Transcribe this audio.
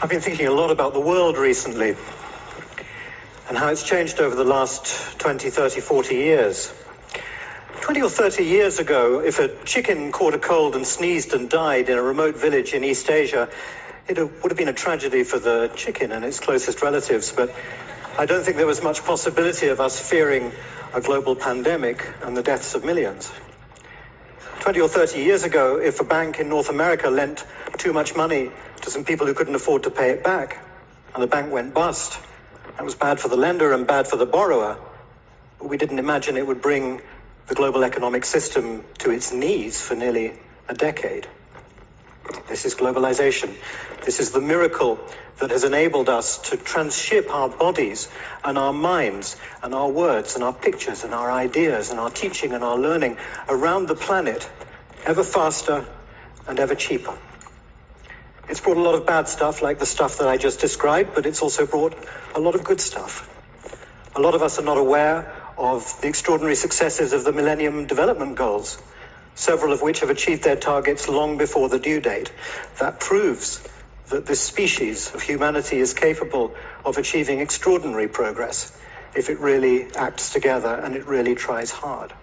I've been thinking a lot about the world recently and how it's changed over the last 20, 30, 40 years. 20 or 30 years ago, if a chicken caught a cold and sneezed and died in a remote village in East Asia, it would have been a tragedy for the chicken and its closest relatives, but I don't think there was much possibility of us fearing a global pandemic and the deaths of millions. 20 or 30 years ago, if a bank in North America lent too much money to some people who couldn't afford to pay it back, and the bank went bust, that was bad for the lender and bad for the borrower, but we didn't imagine it would bring the global economic system to its knees for nearly a decade. This is globalization. This is the miracle that has enabled us to transship our bodies and our minds and our words and our pictures and our ideas and our teaching and our learning around the planet ever faster and ever cheaper. It's brought a lot of bad stuff like the stuff that I just described, but it's also brought a lot of good stuff. A lot of us are not aware of the extraordinary successes of the Millennium Development Goals, several of which have achieved their targets long before the due date. That proves that this species of humanity is capable of achieving extraordinary progress if it really acts together and it really tries hard.